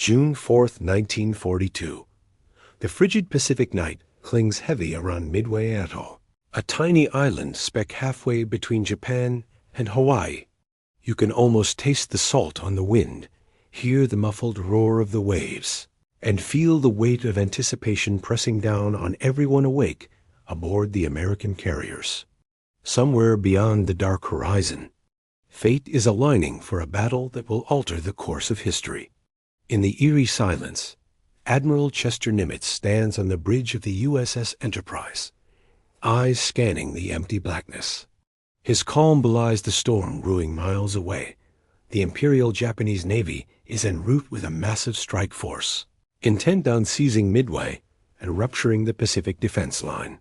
June 4th, 1942. The frigid Pacific night clings heavy around Midway Atoll, a tiny island speck halfway between Japan and Hawaii. You can almost taste the salt on the wind, hear the muffled roar of the waves, and feel the weight of anticipation pressing down on everyone awake aboard the American carriers. Somewhere beyond the dark horizon, fate is aligning for a battle that will alter the course of history. In the eerie silence, Admiral Chester Nimitz stands on the bridge of the USS Enterprise, eyes scanning the empty blackness. His calm belies the storm brewing miles away. The Imperial Japanese Navy is en route with a massive strike force, intent on seizing Midway and rupturing the Pacific defense line.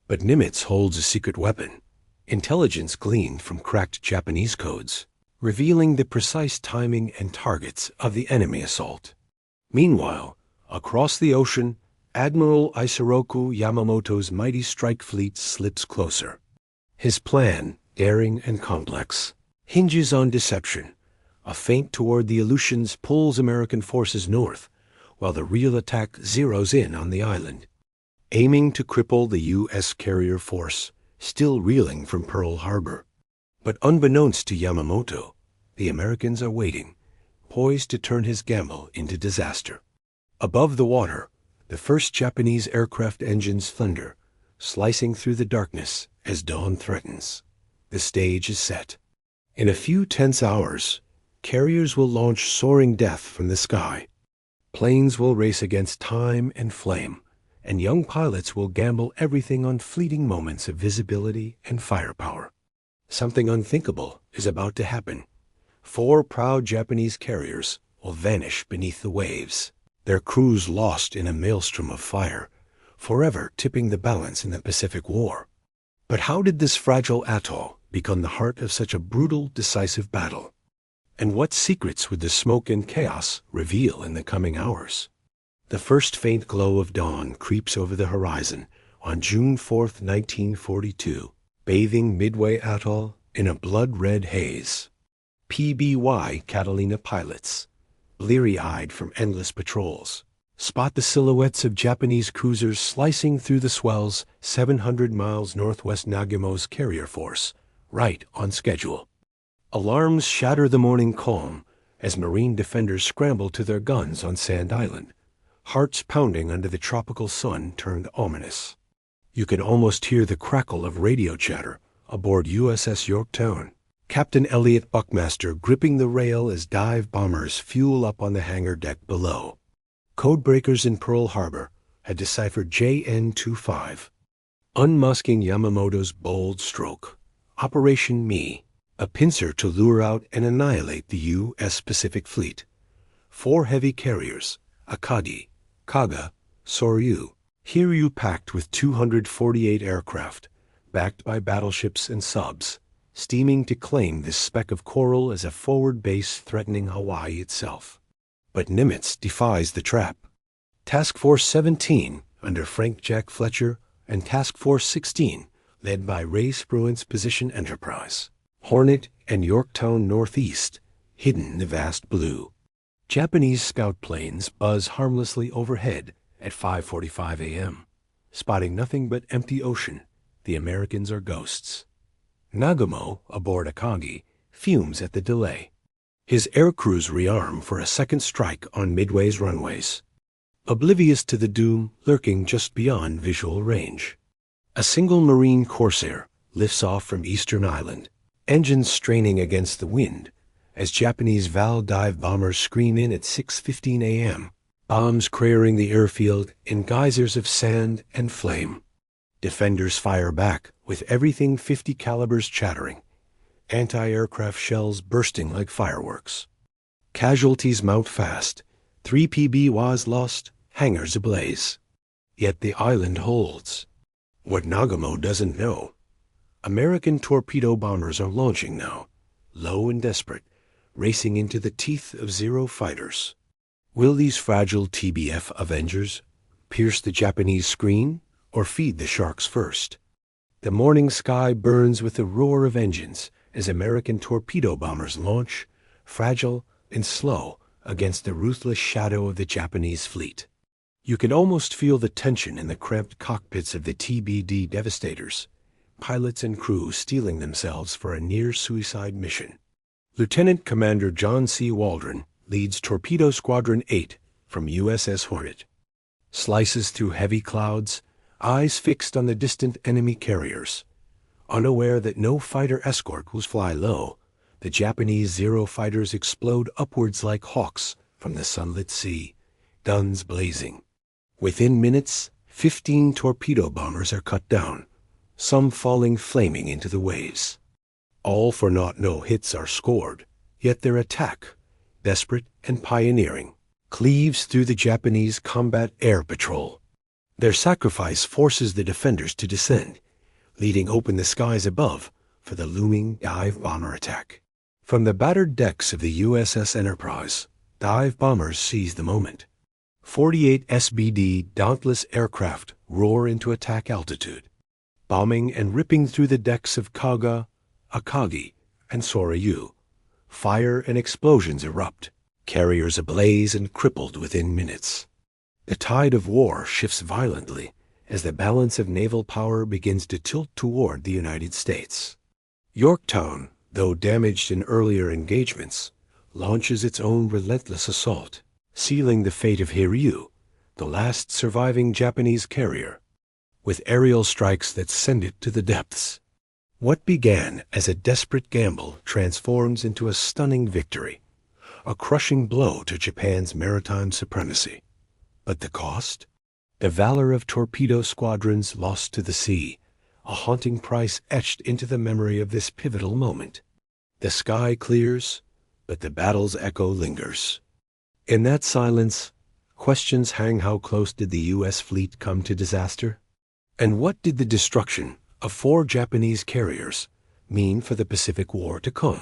But Nimitz holds a secret weapon, intelligence gleaned from cracked Japanese codes, revealing the precise timing and targets of the enemy assault. Meanwhile, across the ocean, Admiral Isoroku Yamamoto's mighty strike fleet slips closer. His plan, daring and complex, hinges on deception. A feint toward the Aleutians pulls American forces north, while the real attack zeroes in on the island, aiming to cripple the U.S. carrier force, still reeling from Pearl Harbor. But unbeknownst to Yamamoto, the Americans are waiting, poised to turn his gamble into disaster. Above the water, the first Japanese aircraft engines thunder, slicing through the darkness as dawn threatens. The stage is set. In a few tense hours, carriers will launch soaring death from the sky. Planes will race against time and flame, and young pilots will gamble everything on fleeting moments of visibility and firepower. Something unthinkable is about to happen. 4 proud Japanese carriers will vanish beneath the waves, their crews lost in a maelstrom of fire, forever tipping the balance in the Pacific War. But how did this fragile atoll become the heart of such a brutal, decisive battle? And what secrets would the smoke and chaos reveal in the coming hours? The first faint glow of dawn creeps over the horizon on June 4th, 1942, bathing Midway Atoll in a blood-red haze. PBY Catalina pilots, bleary-eyed from endless patrols, spot the silhouettes of Japanese cruisers slicing through the swells 700 miles northwest Nagumo's carrier force, right on schedule. Alarms shatter the morning calm as Marine defenders scramble to their guns on Sand Island, hearts pounding under the tropical sun turned ominous. You can almost hear the crackle of radio chatter aboard USS Yorktown, Captain Elliot Buckmaster gripping the rail as dive bombers fuel up on the hangar deck below. Codebreakers in Pearl Harbor had deciphered JN-25, unmasking Yamamoto's bold stroke. Operation Me, a pincer to lure out and annihilate the U.S. Pacific Fleet. 4 heavy carriers, Akagi, Kaga, Soryu, Hiryu packed with 248 aircraft, backed by battleships and subs, steaming to claim this speck of coral as a forward base threatening Hawaii itself. But Nimitz defies the trap. Task Force 17, under Frank Jack Fletcher, and Task Force 16, led by Ray Spruant's Position Enterprise, Hornet and Yorktown Northeast, hidden in the vast blue. Japanese scout planes buzz harmlessly overhead at 5:45 a.m. Spotting nothing but empty ocean, the Americans are ghosts. Nagumo, aboard Akagi, fumes at the delay. His air crews rearm for a second strike on Midway's runways, oblivious to the doom lurking just beyond visual range. A single Marine Corsair lifts off from Eastern Island, engines straining against the wind, as Japanese Val dive bombers scream in at 6:15 a.m., bombs cratering the airfield in geysers of sand and flame. Defenders fire back with everything 50 calibers chattering, anti-aircraft shells bursting like fireworks. Casualties mount fast, 3 PBYs lost, hangars ablaze. Yet the island holds. What Nagumo doesn't know, American torpedo bombers are launching now, low and desperate, racing into the teeth of Zero fighters. Will these fragile TBF Avengers pierce the Japanese screen or feed the sharks first? The morning sky burns with the roar of engines as American torpedo bombers launch, fragile and slow against the ruthless shadow of the Japanese fleet. You could almost feel the tension in the cramped cockpits of the TBD Devastators, pilots and crew steeling themselves for a near-suicide mission. Lieutenant Commander John C. Waldron leads Torpedo Squadron 8 from USS Hornet. Slices through heavy clouds, eyes fixed on the distant enemy carriers. Unaware that no fighter escort will fly low, the Japanese Zero fighters explode upwards like hawks from the sunlit sea, guns blazing. Within minutes, 15 torpedo bombers are cut down, some falling flaming into the waves. All for naught no hits are scored, yet their attack, desperate and pioneering, cleaves through the Japanese combat air patrol. Their sacrifice forces the defenders to descend, leaving open the skies above for the looming dive bomber attack. From the battered decks of the USS Enterprise, dive bombers seize the moment. 48 SBD Dauntless aircraft roar into attack altitude, bombing and ripping through the decks of Kaga, Akagi, and Soryu. Fire and explosions erupt, carriers ablaze and crippled within minutes. The tide of war shifts violently as the balance of naval power begins to tilt toward the United States. Yorktown, though damaged in earlier engagements, launches its own relentless assault, sealing the fate of Hiryu, the last surviving Japanese carrier, with aerial strikes that send it to the depths. What began as a desperate gamble transforms into a stunning victory, a crushing blow to Japan's maritime supremacy. But the cost? The valor of torpedo squadrons lost to the sea, a haunting price etched into the memory of this pivotal moment. The sky clears, but the battle's echo lingers. In that silence, questions hang: how close did the U.S. fleet come to disaster? And what did the destruction of 4 Japanese carriers mean for the Pacific War to come?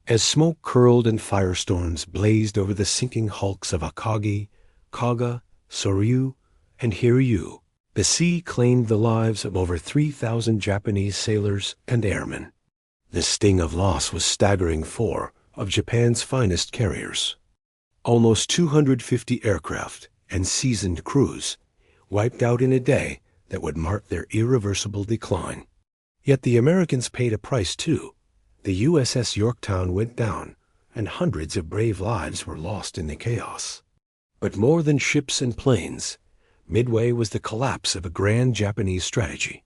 As smoke curled and firestorms blazed over the sinking hulks of Akagi, Kaga, Soryu, and Hiryu, the sea claimed the lives of over 3,000 Japanese sailors and airmen. The sting of loss was staggering. 4 of Japan's finest carriers, almost 250 aircraft and seasoned crews, wiped out in a day that would mark their irreversible decline. Yet the Americans paid a price too. The USS Yorktown went down, and hundreds of brave lives were lost in the chaos. But more than ships and planes, Midway was the collapse of a grand Japanese strategy.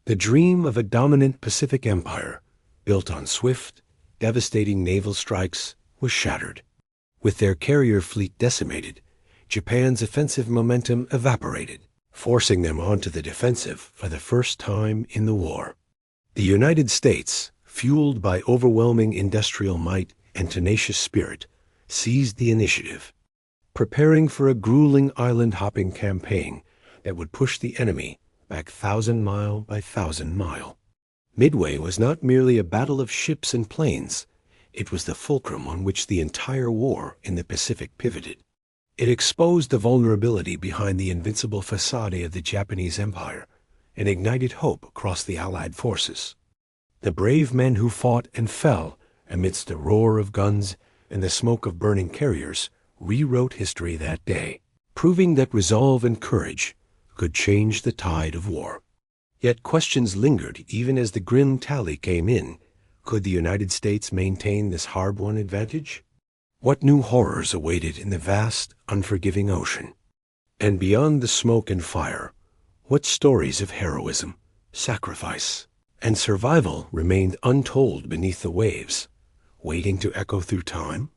The dream of a dominant Pacific empire, built on swift, devastating naval strikes, was shattered. With their carrier fleet decimated, Japan's offensive momentum evaporated, forcing them onto the defensive for the first time in the war. The United States, fueled by overwhelming industrial might and tenacious spirit, seized the initiative, preparing for a grueling island-hopping campaign that would push the enemy back 1,000-mile by 1,000-mile. Midway was not merely a battle of ships and planes. It was the fulcrum on which the entire war in the Pacific pivoted. It exposed the vulnerability behind the invincible facade of the Japanese Empire and ignited hope across the Allied forces. The brave men who fought and fell amidst the roar of guns and the smoke of burning carriers rewrote history that day, proving that resolve and courage could change the tide of war. Yet questions lingered even as the grim tally came in. Could the United States maintain this hard-won advantage? What new horrors awaited in the vast, unforgiving ocean? And beyond the smoke and fire, what stories of heroism, sacrifice, and survival remained untold beneath the waves, waiting to echo through time?